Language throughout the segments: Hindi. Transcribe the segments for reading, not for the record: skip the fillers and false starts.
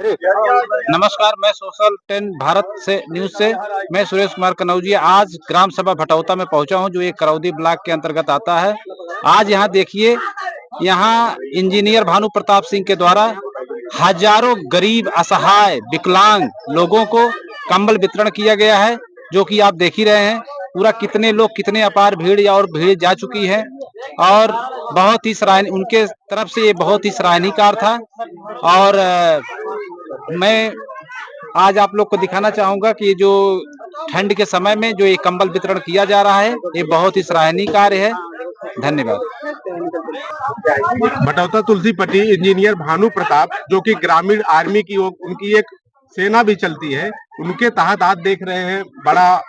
नमस्कार, मैं सोशल 10 भारत से न्यूज़ से मैं सुरेश कुमार कनौजी आज ग्राम सभा भटौता में पहुंचा हूं, जो एक करौदी ब्लॉक के अंतर्गत आता है। आज यहां देखिए, यहां इंजीनियर भानु प्रताप सिंह के द्वारा हजारों गरीब, असहाय, विकलांग लोगों को कंबल वितरण किया गया है, जो कि आप देख ही रहे हैं। पूरा कितने लोग, कितने अपार भीड़ और भीड़ जा चुकी है और बहुत ही सराहनीय, उनके तरफ से ये बहुत ही सराहनीय कार्य था। और मैं आज आप लोग को दिखाना चाहूंगा कि जो ठंड के समय में जो ये कंबल वितरण किया जा रहा है, ये बहुत ही सराहनीय कार्य है। धन्यवाद। भटौता तुलसीपट्टी इंजीनियर भानु प्रताप, जो कि ग्रामीण आर्मी की उनकी एक सेना भी चलती है, उनके तहत आज देख रहे हैं बड़ा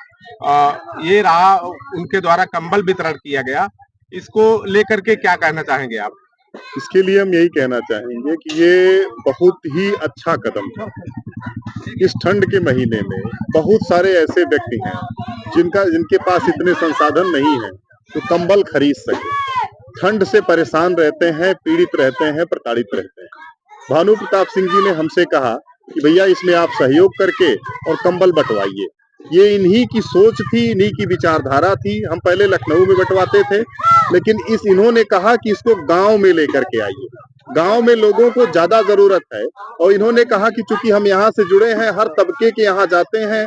ये रहा, उनके द्वारा कंबल वितरण किया गया। इसको लेकर के क्या कहना चाहेंगे आप? इसके लिए हम यही कहना चाहेंगे कि ये बहुत ही अच्छा कदम था। इस ठंड के महीने में बहुत सारे ऐसे व्यक्ति हैं जिनके पास इतने संसाधन नहीं है तो कंबल खरीद सके, ठंड से परेशान रहते हैं, पीड़ित रहते हैं, प्रताड़ित रहते हैं। भानु प्रताप सिंह जी ने हमसे कहा कि भैया इसमें आप सहयोग करके और कंबल बंटवाइए। ये इन्हीं की सोच थी, इन्हीं की विचारधारा थी। हम पहले लखनऊ में बंटवाते थे, लेकिन इन्होंने कहा कि इसको गांव में लेकर के आइए, गांव में लोगों को ज्यादा जरूरत है। और इन्होंने कहा कि चूंकि हम यहाँ से जुड़े हैं, हर तबके के यहाँ जाते हैं,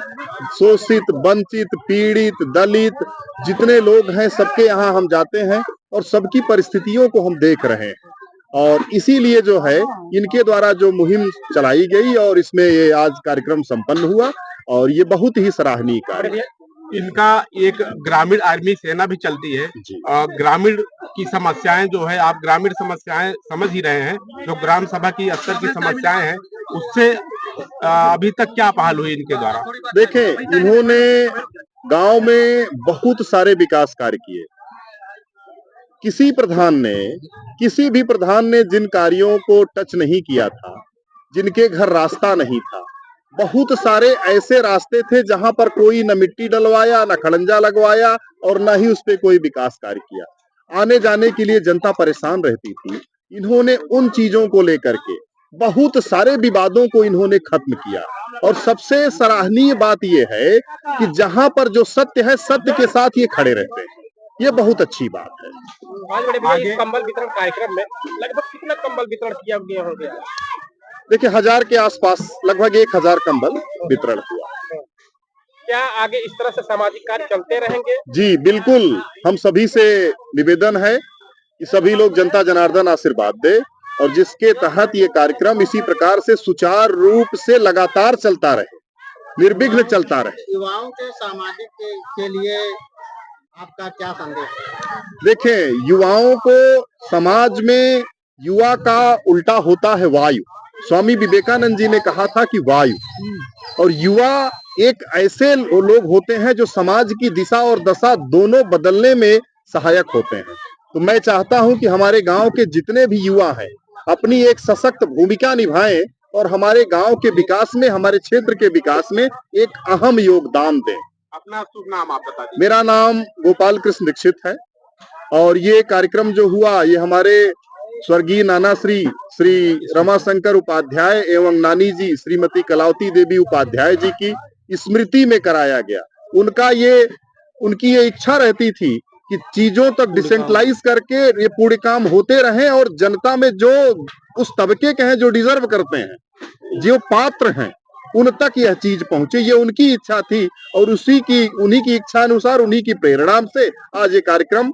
शोषित, वंचित, पीड़ित, दलित जितने लोग हैं सबके यहाँ हम जाते हैं और सबकी परिस्थितियों को हम देख रहे हैं। और इसीलिए जो है इनके द्वारा जो मुहिम चलाई गई और इसमें ये आज कार्यक्रम संपन्न हुआ और ये बहुत ही सराहनीय कार्य है। इनका एक ग्रामीण आर्मी सेना भी चलती है। ग्रामीण की समस्याएं जो है, आप ग्रामीण समस्याएं समझ ही रहे हैं, जो ग्राम सभा की स्तर की समस्याएं हैं, उससे अभी तक क्या पहल हुई इनके द्वारा? देखें, इन्होंने गांव में बहुत सारे विकास कार्य किए। किसी भी प्रधान ने जिन कार्यों को टच नहीं किया था, जिनके घर रास्ता नहीं था, बहुत सारे ऐसे रास्ते थे जहां पर कोई न मिट्टी डलवाया, न खड़ंजा लगवाया और न ही उस पे कोई विकास कार्य किया। आने जाने के लिए जनता परेशान रहती थी। इन्होंने उन चीजों को लेकर के बहुत सारे विवादों को इन्होंने खत्म किया। और सबसे सराहनीय बात यह है कि जहां पर जो सत्य है, सत्य के साथ ये खड़े रहते हैं। ये बहुत अच्छी बात है। इस कंबल वितरण कार्यक्रम में लगभग कितना कंबल वितरण किया गया? देखिए, 1000 के आसपास, लगभग 1000 कंबल वितरण हुआ। क्या आगे इस तरह से सामाजिक कार्य चलते रहेंगे? जी बिल्कुल, हम सभी से निवेदन है कि सभी लोग जनता जनार्दन आशीर्वाद दे और जिसके तहत ये कार्यक्रम इसी प्रकार से सुचारू रूप से लगातार चलता रहे, निर्विघ्न चलता रहे। युवाओं के सामाजिक के लिए आपका क्या संदेश है? देखें, युवाओं को समाज में युवा का उल्टा होता है वायु। स्वामी विवेकानंद जी ने कहा था कि वायु और युवा एक ऐसे लोग होते हैं जो समाज की दिशा और दशा दोनों बदलने में सहायक होते हैं। तो मैं चाहता हूं कि हमारे गांव के जितने भी युवा हैं अपनी एक सशक्त भूमिका निभाएं और हमारे गांव के विकास में, हमारे क्षेत्र के विकास में एक अहम योगदान दें। अपना शुभ नाम आप बता दीजिए। मेरा नाम गोपाल कृष्ण दीक्षित है और ये कार्यक्रम जो हुआ, ये हमारे स्वर्गीय नाना श्री रमाशंकर उपाध्याय एवं नानी जी श्रीमती कलावती देवी उपाध्याय जी की स्मृति में कराया गया। उनकी ये इच्छा रहती थी कि चीजों तक डिसेंट्रलाइज करके ये पूरे काम होते रहें और जनता में जो उस तबके के हैं जो डिजर्व करते हैं, जो पात्र हैं, उन तक यह चीज पहुंचे। ये उनकी इच्छा थी और उन्हीं की इच्छा अनुसार, उन्हीं की प्रेरणा से आज ये कार्यक्रम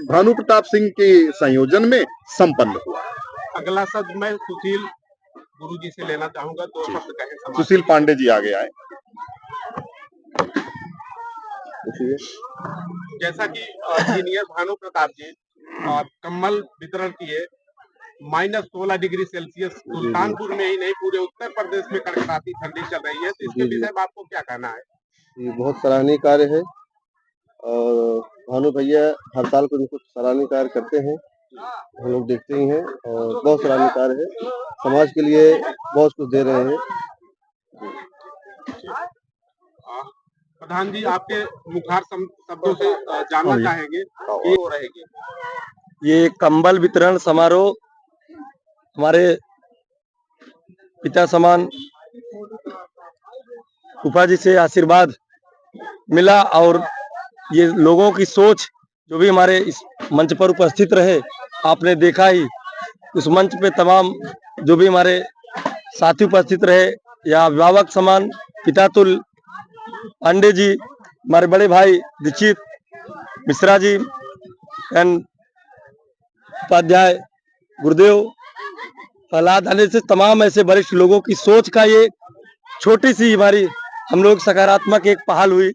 भानु प्रताप सिंह के संयोजन में संपन्न हुआ। अगला शब्द मैं सुशील गुरुजी से लेना चाहूंगा, 2 शब्द कहें। सुशील पांडे जी आगे आए। जैसा कि इंजीनियर भानु प्रताप जी कम्बल वितरण किए, -16 डिग्री सेल्सियस सुल्तानपुर में ही नहीं पूरे उत्तर प्रदेश में कड़कड़ाती ठंडी चल रही है, तो इसके विषय में आपको क्या कहना है? ये बहुत सराहनीय कार्य है और भानु भैया हर साल कुछ सराहनीय कार्य करते हैं, हम लोग देखते ही हैं और बहुत सराहनीय कार्य है, समाज के लिए बहुत कुछ दे रहे हैं। प्रधान जी, आपके मुखार शब्दों से जानना चाहेंगे कि हो रहेगी ये कंबल वितरण समारोह हमारे पिता समान फूफा जी से आशीर्वाद मिला और ये लोगों की सोच जो भी हमारे इस मंच पर उपस्थित रहे, आपने देखा ही उस मंच पे तमाम जो भी हमारे साथी उपस्थित रहे या अभिभावक समान पितातुल पांडे जी, हमारे बड़े भाई दीक्षित मिश्रा जी एंड उपाध्याय गुरुदेव प्रहलाद आने से तमाम ऐसे वरिष्ठ लोगों की सोच का ये छोटी सी हमारी हम लोग सकारात्मक एक पहल हुई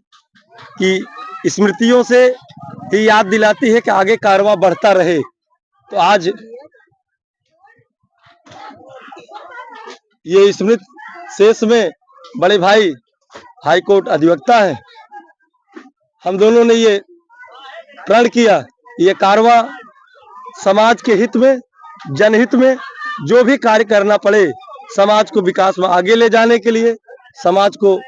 कि स्मृतियों से ही याद दिलाती है कि आगे कारवां बढ़ता रहे। तो आज ये स्मृति शेष में बड़े भाई हाई कोर्ट अधिवक्ता है, हम दोनों ने ये प्रण किया ये कारवां समाज के हित में जनहित में जो भी कार्य करना पड़े, समाज को विकास में आगे ले जाने के लिए, समाज को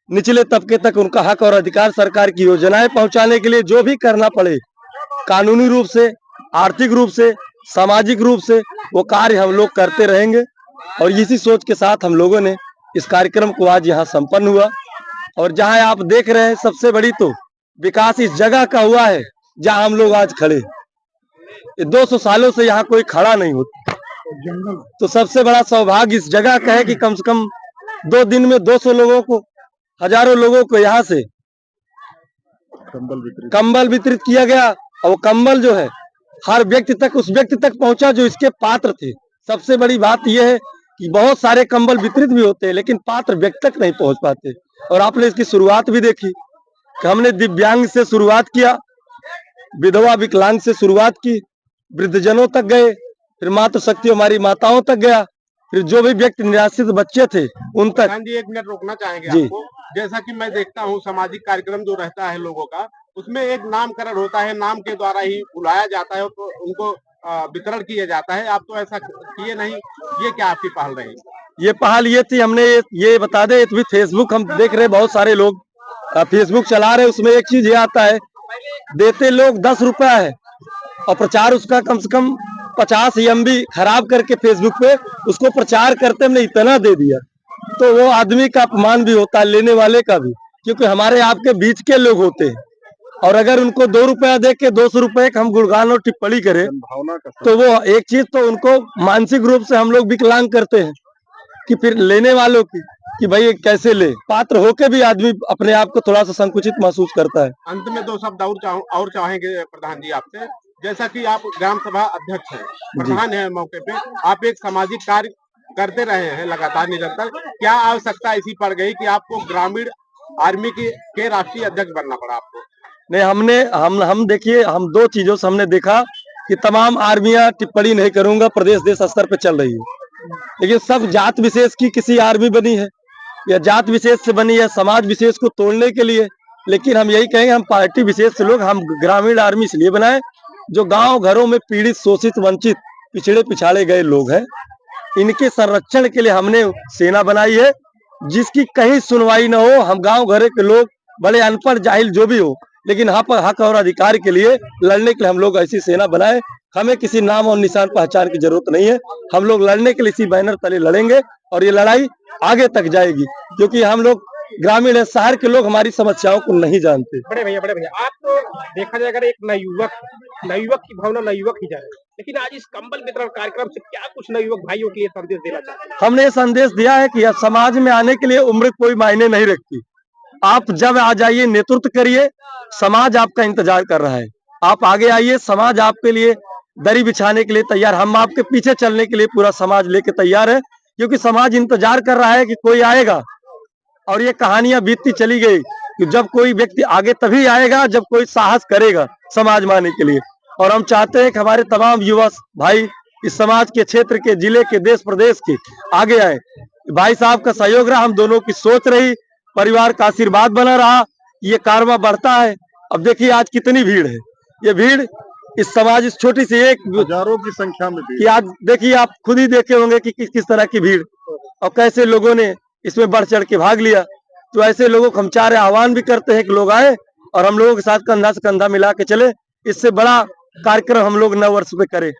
निचले तबके तक उनका हक और अधिकार सरकार की योजनाएं पहुंचाने के लिए जो भी करना पड़े, कानूनी रूप से, आर्थिक रूप से, सामाजिक रूप से वो कार्य हम लोग करते रहेंगे। और इसी सोच के साथ हम लोगों ने इस कार्यक्रम को आज यहाँ संपन्न हुआ। और जहाँ आप देख रहे हैं सबसे बड़ी तो विकास इस जगह का हुआ है जहाँ हम लोग आज खड़े। 200 सालों से यहाँ कोई खड़ा नहीं होता, तो सबसे बड़ा सौभाग्य इस जगह का है कि कम से कम 2 दिन में 200 लोगों को, हजारों लोगों को यहाँ से कंबल वितरित किया गया। और कंबल जो है हर व्यक्ति तक, उस व्यक्ति तक पहुंचा जो इसके पात्र थे। सबसे बड़ी बात यह है कि बहुत सारे कंबल वितरित भी होते हैं लेकिन पात्र व्यक्ति तक नहीं पहुंच पाते। और आपने इसकी शुरुआत भी देखी कि हमने दिव्यांग से शुरुआत किया, विधवा विकलांग से शुरुआत की, वृद्धजनों तक गए, फिर मातृ शक्ति हमारी माताओं तक गया, फिर जो भी व्यक्ति निराश्रित बच्चे थे उन तक। जी 1 मिनट रोकना चाहेंगे जी। आपको। जैसा कि मैं देखता हूँ सामाजिक कार्यक्रम जो रहता है लोगों का, उसमें एक नामकरण होता है, नाम के द्वारा ही बुलाया जाता है तो उनको वितरण किया जाता है। आप तो ऐसा किए नहीं, ये क्या आपकी पहल रही? ये पहल ये थी, हमने ये बता दे, भी फेसबुक हम देख रहे बहुत सारे लोग फेसबुक चला रहे, उसमें एक चीज ये आता है, देते लोग 10 रुपया है और प्रचार उसका कम से कम 50 MB खराब करके फेसबुक पे उसको प्रचार करते हमने इतना दे दिया। तो वो आदमी का अपमान भी होता है, लेने वाले का भी, क्योंकि हमारे आपके बीच के लोग होते हैं। और अगर उनको 2 रुपया दे के 200 रुपए का हम गुणगान और टिप्पणी करें तो वो एक चीज तो उनको मानसिक रूप से हम लोग विकलांग करते हैं कि फिर लेने वालों की कि भाई कैसे ले, पात्र होके भी आदमी अपने आप को थोड़ा सा संकुचित महसूस करता है। अंत में 2 शब्द और चाहेंगे प्रधान जी आपसे। जैसा कि आप ग्राम सभा अध्यक्ष हैं, प्रधान है मौके पे, आप एक सामाजिक कार्य करते रहे हैं लगातार निरंतर, क्या आवश्यकता ऐसी पड़ गई कि आपको ग्रामीण आर्मी के राष्ट्रीय अध्यक्ष बनना पड़ा आपको? नहीं, हम देखिए, हम 2 चीजों से हमने देखा कि तमाम आर्मियां, टिप्पणी नहीं करूंगा, प्रदेश देश स्तर पे चल रही है, लेकिन सब जात विशेष की किसी आर्मी बनी है या जात विशेष से बनी है समाज विशेष को तोड़ने के लिए। लेकिन हम यही कहेंगे, हम पार्टी विशेष से लोग, हम ग्रामीण आर्मी इसलिए बनाए जो गांव घरों में पीड़ित, शोषित, वंचित, पिछड़े पिछाड़े गए लोग हैं, इनके संरक्षण के लिए हमने सेना बनाई है जिसकी कहीं सुनवाई न हो। हम गांव घरे के लोग, बड़े अनपढ़ जाहिल जो भी हो, लेकिन हक और अधिकार के लिए लड़ने के लिए हम लोग ऐसी सेना बनाए। हमें किसी नाम और निशान पहचान की जरूरत नहीं है, हम लोग लड़ने के लिए इसी बैनर तले लड़ेंगे और ये लड़ाई आगे तक जाएगी, क्योंकि हम लोग ग्रामीण है, शहर के लोग हमारी समस्याओं को नहीं जानते। बड़े भैया, आप तो देखा जाए अगर एक नवयुवक की भावना नवयुवक ही जाए, लेकिन आज इस कंबल वितरण कार्यक्रम से क्या कुछ नवयुवक भाइयों के लिए संदेश देना चाहते हैं? हमने ये संदेश दिया है कि समाज में आने के लिए उम्र कोई मायने नहीं रखती। आप जब आ जाइए, नेतृत्व करिए, समाज आपका इंतजार कर रहा है। आप आगे आइए, समाज आपके लिए दरी बिछाने के लिए तैयार, हम आपके पीछे चलने के लिए पूरा समाज लेके तैयार है, क्योंकि समाज इंतजार कर रहा है कि कोई आएगा। और ये कहानियां बीतती चली गई कि जब कोई व्यक्ति आगे तभी आएगा जब कोई साहस करेगा समाज में आने के लिए। और हम चाहते हैं कि हमारे तमाम युवा भाई इस समाज के, क्षेत्र के, जिले के, देश प्रदेश के आगे आए। भाई साहब का सहयोग रहा, हम दोनों की सोच रही, परिवार का आशीर्वाद बना रहा, ये कारवां बढ़ता है। अब देखिए आज कितनी भीड़ है, ये भीड़ इस समाज, इस छोटी सी एक हजारों की संख्या में कि आज देखिए, आप खुद ही देखे होंगे कि किस तरह की भीड़ और कैसे लोगों ने इसमें बढ़ चढ़ के भाग लिया। तो ऐसे लोगों को हम चाह रहे, आह्वान भी करते हैं कि लोग आए और हम लोगों के साथ कंधा से कंधा मिला के चले। इससे बड़ा कार्यक्रम हम लोग नव वर्ष पे करें।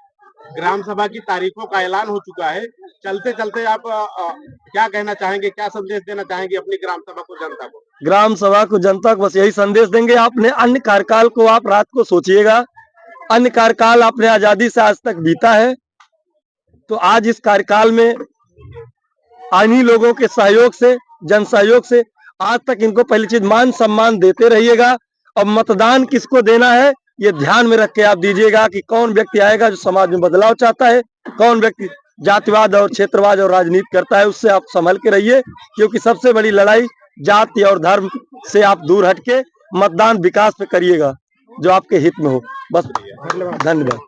ग्राम सभा की तारीखों का ऐलान हो चुका है। चलते चलते आप क्या कहना चाहेंगे, क्या संदेश देना चाहेंगे अपनी ग्राम सभा को, जनता को? ग्राम सभा को, जनता को बस यही संदेश देंगे, आपने अन्य कार्यकाल को आप रात को सोचिएगा। अन्य कार्यकाल आपने आजादी से आज तक बीता है, तो आज इस कार्यकाल में अन्य लोगों के सहयोग से, जन सहयोग से आज तक इनको पहली चीज मान सम्मान देते रहिएगा। और मतदान किसको देना है ये ध्यान में रख के आप दीजिएगा कि कौन व्यक्ति आएगा जो समाज में बदलाव चाहता है, कौन व्यक्ति जातिवाद और क्षेत्रवाद और राजनीति करता है, उससे आप संभल के रहिए। क्योंकि सबसे बड़ी लड़ाई जाति और धर्म से आप दूर हटके मतदान विकास पे करिएगा जो आपके हित में हो। बस, धन्यवाद।